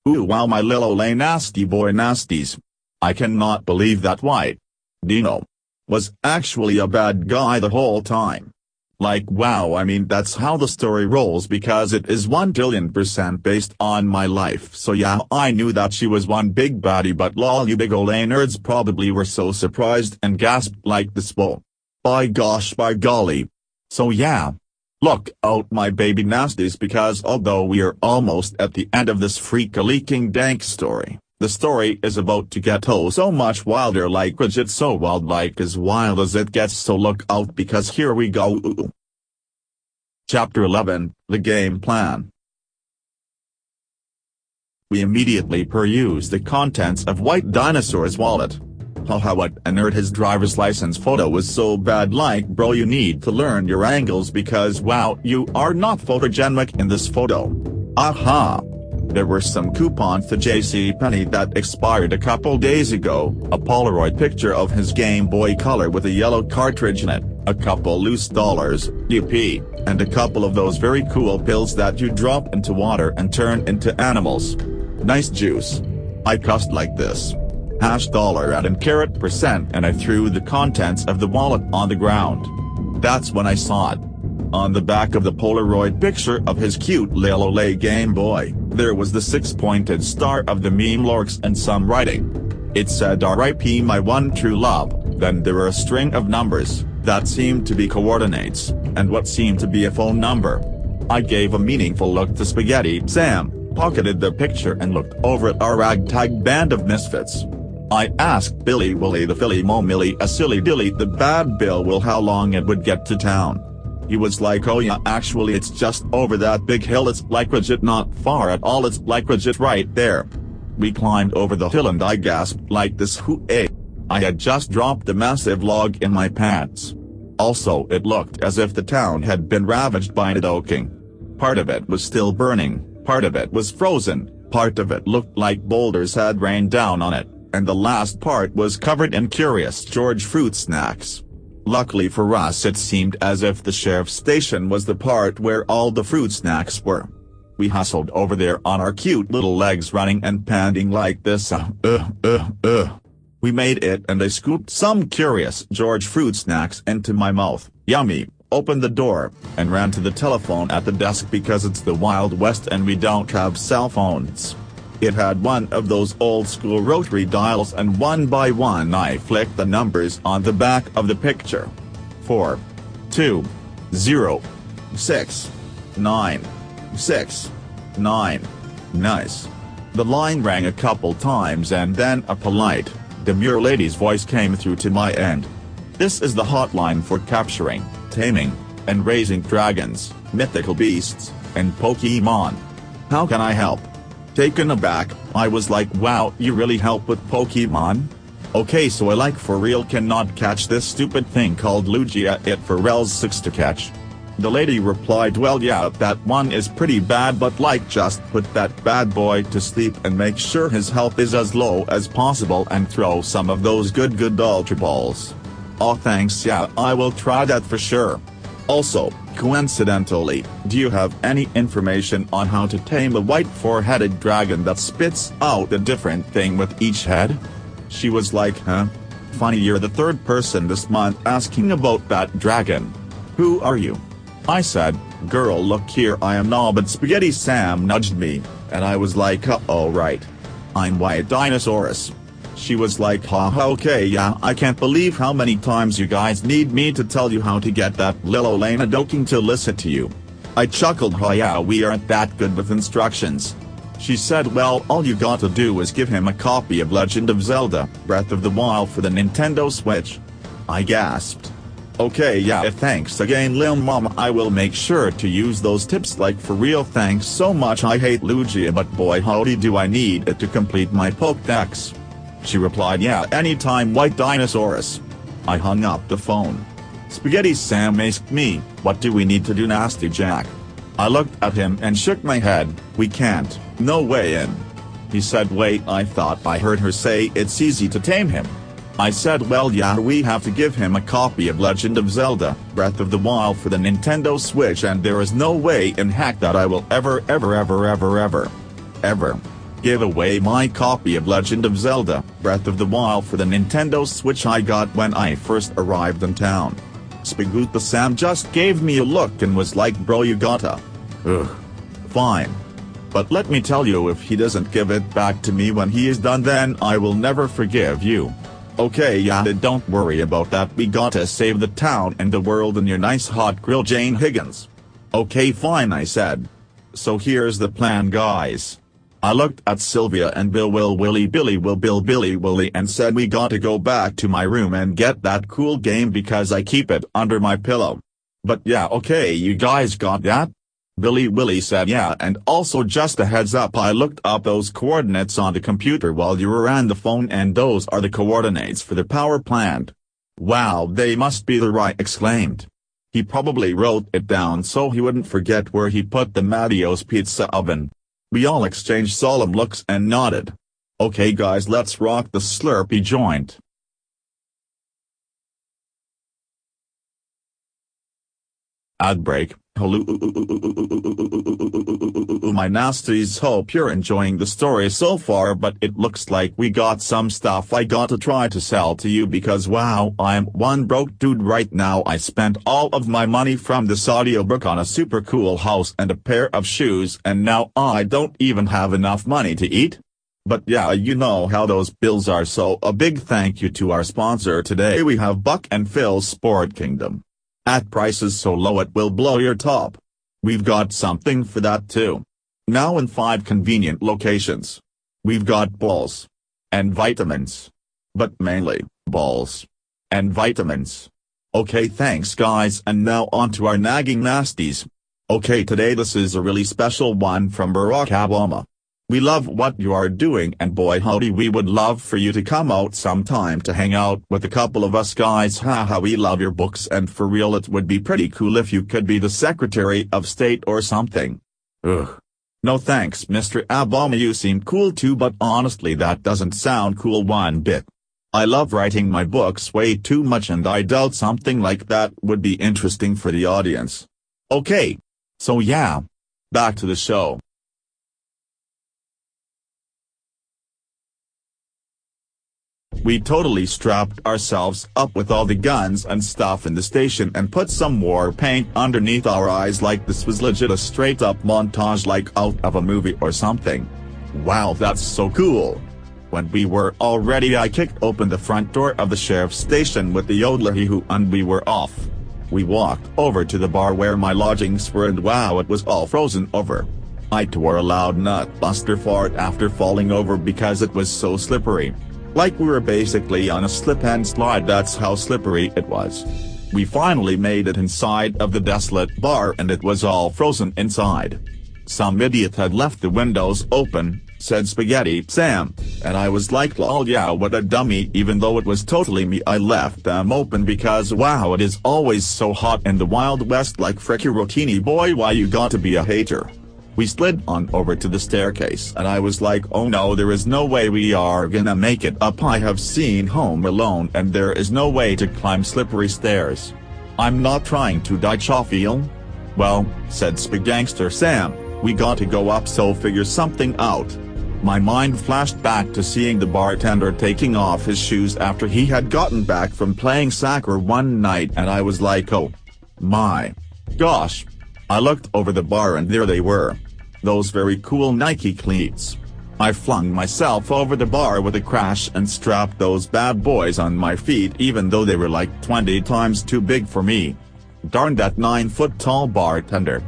Ooh wow, my lil Olay nasty boy nasties. I cannot believe that White Dino was actually a bad guy the whole time. Like wow, I mean that's how the story rolls because it is 1,000,000,000% based on my life. So yeah, I knew that she was one big baddie, but lol, you big Olay nerds probably were so surprised and gasped like this bull. By gosh, by golly. So yeah. Look out my baby nasties, because although we are almost at the end of this freak-a-leaking dank story, the story is about to get oh so much wilder, like legit so wild, like as wild as it gets, so look out because here we go. Chapter 11, The Game Plan. We immediately peruse the contents of White Dinosaur's wallet. Haha, what a nerd, his driver's license photo was so bad, like bro you need to learn your angles because wow, you are not photogenic in this photo. Aha! There were some coupons to JCPenney that expired a couple days ago, a Polaroid picture of his Game Boy Color with a yellow cartridge in it, a couple loose dollars, UP, and a couple of those very cool pills that you drop into water and turn into animals. Nice juice. I cussed like this. $dollar at and carat percent, and I threw the contents of the wallet on the ground. That's when I saw it. On the back of the Polaroid picture of his cute lil Olay Game Boy, there was the six-pointed star of the meme lorks and some writing. It said RIP my one true love, then there were a string of numbers, that seemed to be coordinates, and what seemed to be a phone number. I gave a meaningful look to Spaghetti Sam, pocketed the picture and looked over at our ragtag band of misfits. I asked Billy Willie the Philly Mo Millie a silly dilly the bad Bill Will how long it would get to town. He was like oh yeah actually it's just over that big hill, it's like legit not far at all, it's like legit right there. We climbed over the hill and I gasped like this hoo-eh. I had just dropped a massive log in my pants. Also it looked as if the town had been ravaged by Nidoking. Part of it was still burning, part of it was frozen, part of it looked like boulders had rained down on it, and the last part was covered in Curious George fruit snacks. Luckily for us it seemed as if the sheriff's station was the part where all the fruit snacks were. We hustled over there on our cute little legs running and panting like this We made it and I scooped some Curious George fruit snacks into my mouth, yummy, opened the door, and ran to the telephone at the desk because it's the Wild West and we don't have cell phones. It had one of those old-school rotary dials and one by one I flicked the numbers on the back of the picture. 4, 2, 0, 6, 9, 6, 9. Nice. The line rang a couple times and then a polite, demure lady's voice came through to my end. This is the hotline for capturing, taming, and raising dragons, mythical beasts, and Pokemon. How can I help? Taken aback, I was like wow, you really help with Pokemon? Okay, so I like for real cannot catch this stupid thing called Lugia, it for rel's 6 to catch. The lady replied well yeah that one is pretty bad, but like just put that bad boy to sleep and make sure his health is as low as possible and throw some of those good Ultra Balls. Oh thanks, yeah I will try that for sure. Also, coincidentally, do you have any information on how to tame a white four-headed dragon that spits out a different thing with each head? She was like huh? Funny you're the third person this month asking about that dragon. Who are you? I said, girl look here I am now, but Spaghetti Sam nudged me, and I was like oh right. I'm White Dinosaurus. She was like haha okay yeah I can't believe how many times you guys need me to tell you how to get that lil Olay Nidoking to listen to you. I chuckled ha yeah we aren't that good with instructions. She said well all you gotta do is give him a copy of Legend of Zelda, Breath of the Wild for the Nintendo Switch. I gasped. Okay yeah thanks again lil mama, I will make sure to use those tips like for real, thanks so much. I hate Lugia but boy howdy do I need it to complete my Pokédex. She replied yeah anytime White Dinosaurus. I hung up the phone. Spaghetti Sam asked me, what do we need to do Nasty Jack? I looked at him and shook my head, we can't, no way in. He said wait I thought I heard her say it's easy to tame him. I said well yeah we have to give him a copy of Legend of Zelda, Breath of the Wild for the Nintendo Switch and there is no way in heck that I will ever. give away my copy of Legend of Zelda: Breath of the Wild for the Nintendo Switch I got when I first arrived in town. Spagutta Sam just gave me a look and was like, bro, you gotta. Ugh. Fine. But let me tell you, if he doesn't give it back to me when he is done, then I will never forgive you. Okay, yeah, don't worry about that, we gotta save the town and the world in your nice hot grill, Jane Higgins. Okay fine, I said. So here's the plan, guys. I looked at Sylvia and Bill Willie Willie and said we gotta go back to my room and get that cool game because I keep it under my pillow. But yeah, okay, you guys got that? Billy Willie said yeah, and also just a heads up, I looked up those coordinates on the computer while you were on the phone and those are the coordinates for the power plant. Wow, they must be the right, exclaimed. He probably wrote it down so he wouldn't forget where he put the Mattio's pizza oven. We all exchanged solemn looks and nodded. Okay guys, let's rock the Slurpee joint. Ad break. Hello my nasties, hope you're enjoying the story so far, but it looks like we got some stuff I gotta try to sell to you because wow, I'm one broke dude right now. I spent all of my money from this audiobook on a super cool house and a pair of shoes, and now I don't even have enough money to eat. But yeah, you know how those bills are, so a big thank you to our sponsor today. We have Buck and Phil's Sport Kingdom. At prices so low it will blow your top. We've got something for that too. Now in 5 convenient locations. We've got balls. And vitamins. But mainly, balls. And vitamins. Okay, thanks guys, and now on to our nagging nasties. Okay, today this is a really special one from Barack Obama. We love what you are doing, and boy howdy, we would love for you to come out sometime to hang out with a couple of us guys. Haha, we love your books, and for real it would be pretty cool if you could be the Secretary of State or something. Ugh. No thanks Mr. Obama, you seem cool too, but honestly that doesn't sound cool one bit. I love writing my books way too much, and I doubt something like that would be interesting for the audience. Okay. So yeah. Back to the show. We totally strapped ourselves up with all the guns and stuff in the station and put some war paint underneath our eyes like this was legit a straight up montage like out of a movie or something. Wow, that's so cool. When we were all ready, I kicked open the front door of the sheriff's station with the yodeler and we were off. We walked over to the bar where my lodgings were, and wow, it was all frozen over. I tore a loud nut-buster fart after falling over because it was so slippery. Like we were basically on a slip and slide, that's how slippery it was. We finally made it inside of the desolate bar and it was all frozen inside. Some idiot had left the windows open, said Spaghetti Sam, and I was like lol, yeah, what a dummy. Even though it was totally me, I left them open because wow, it is always so hot in the Wild West, like fricky rotini boy, why you got to be a hater. We slid on over to the staircase and I was like, oh no, there is no way we are gonna make it up. I have seen Home Alone and there is no way to climb slippery stairs. I'm not trying to die, Chaufeel. Well, said Spagangster Sam, we got to go up, so figure something out. My mind flashed back to seeing the bartender taking off his shoes after he had gotten back from playing soccer one night, and I was like, oh my gosh. I looked over the bar and there they were. Those very cool Nike cleats. I flung myself over the bar with a crash and strapped those bad boys on my feet, even though they were like 20 times too big for me. Darn that 9-foot-tall bartender.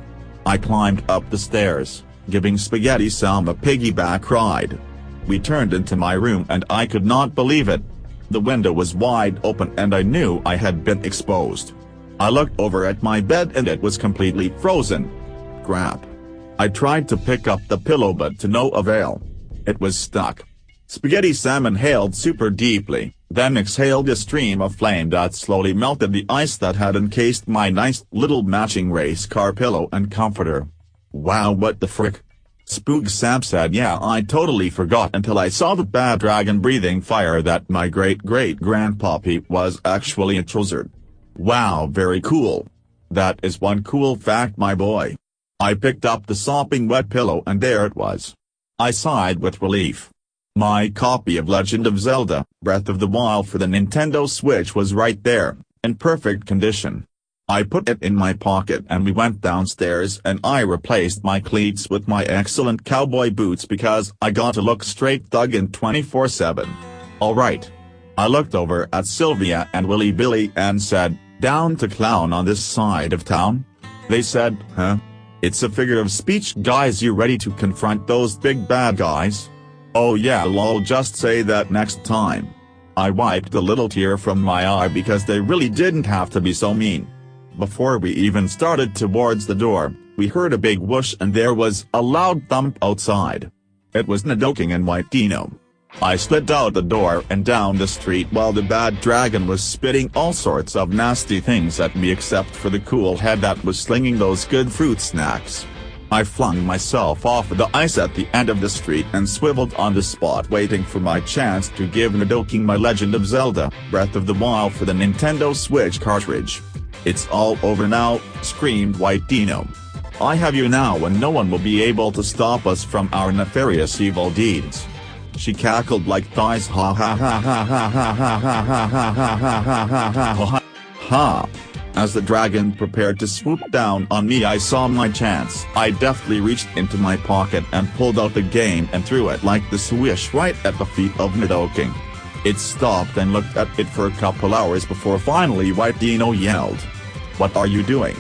I climbed up the stairs, giving Spaghetti Sam a piggyback ride. We turned into my room and I could not believe it. The window was wide open and I knew I had been exposed. I looked over at my bed and it was completely frozen. Crap. I tried to pick up the pillow but to no avail. It was stuck. Spaghetti Sam inhaled super deeply, then exhaled a stream of flame that slowly melted the ice that had encased my nice little matching race car pillow and comforter. Wow, what the frick? Spook Sam said, yeah, I totally forgot until I saw the bad dragon breathing fire that my great-great-grandpappy was actually a Charizard. Wow, very cool. That is one cool fact, my boy. I picked up the sopping wet pillow and there it was. I sighed with relief. My copy of Legend of Zelda: Breath of the Wild for the Nintendo Switch was right there, in perfect condition. I put it in my pocket and we went downstairs and I replaced my cleats with my excellent cowboy boots because I got to look straight thuggin' 24/7. Alright. I looked over at Sylvia and Willy Billy and said, "Down to clown on this side of town?" They said, "Huh? It's a figure of speech, guys. You ready to confront those big bad guys?" "Oh yeah, lol, just say that next time." I wiped a little tear from my eye because they really didn't have to be so mean. Before we even started towards the door, we heard a big whoosh and there was a loud thump outside. It was Nidoking and White Dino. I slid out the door and down the street while the bad dragon was spitting all sorts of nasty things at me except for the cool head that was slinging those good fruit snacks. I flung myself off the ice at the end of the street and swiveled on the spot waiting for my chance to give Nidoking my Legend of Zelda: Breath of the Wild for the Nintendo Switch cartridge. "It's all over now," screamed White Dino. "I have you now and no one will be able to stop us from our nefarious evil deeds." She cackled like thighs. Ha ha ha ha ha ha ha ha ha ha ha ha ha ha ha ha. As the dragon prepared to swoop down on me, I saw my chance. I deftly reached into my pocket and pulled out the game and threw it like the swish right at the feet of Nidoking. It stopped and looked at it for a couple hours before finally White Dino yelled, "What are you doing?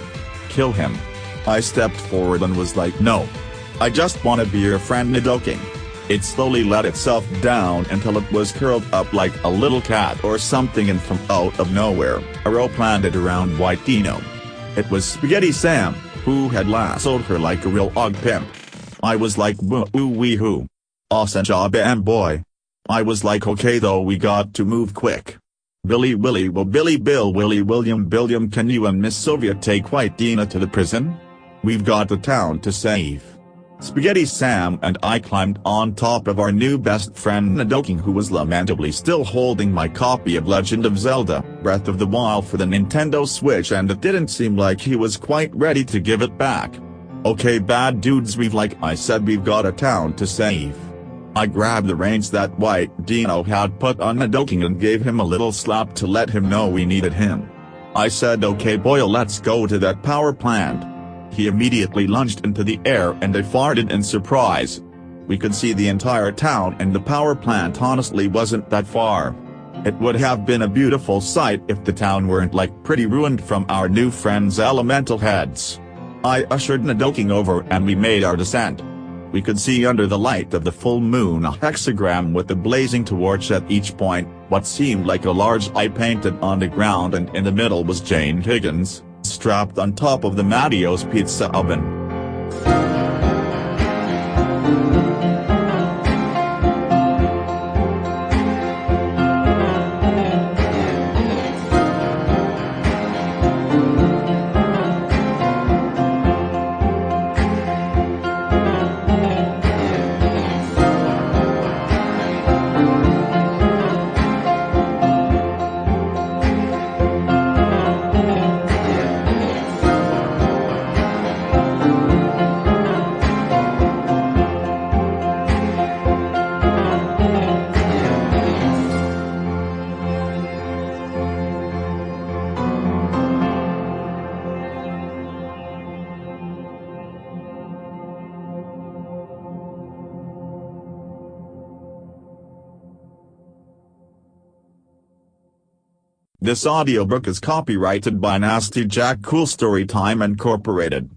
Kill him." I stepped forward and was like, "No. I just want to be your friend, Nidoking." It slowly let itself down until it was curled up like a little cat or something, and from out of nowhere, a rope landed around White Dino. It was Spaghetti Sam, who had lassoed her like a real og pimp. I was like, woo-wee-hoo. Awesome job, boy. I was like, okay though, we got to move quick. Billy Willy will Billy Bill Willy William Billiam, can you and Miss Sylvia take White Dino to the prison? We've got the town to save. Spaghetti Sam and I climbed on top of our new best friend Nidoking, who was lamentably still holding my copy of Legend of Zelda: Breath of the Wild for the Nintendo Switch, and it didn't seem like he was quite ready to give it back. "Okay bad dudes, like I said, we've got a town to save." I grabbed the reins that White Dino had put on Nidoking and gave him a little slap to let him know we needed him. I said, "Okay boy, let's go to that power plant." He immediately lunged into the air and I farted in surprise. We could see the entire town and the power plant honestly wasn't that far. It would have been a beautiful sight if the town weren't like pretty ruined from our new friend's elemental heads. I ushered Nidoking over and we made our descent. We could see under the light of the full moon a hexagram with a blazing torch at each point, what seemed like a large eye painted on the ground, and in the middle was Jane Higgins, strapped on top of the Mattio's pizza oven. This audiobook is copyrighted by Nasty Jack Cool Storytime Incorporated.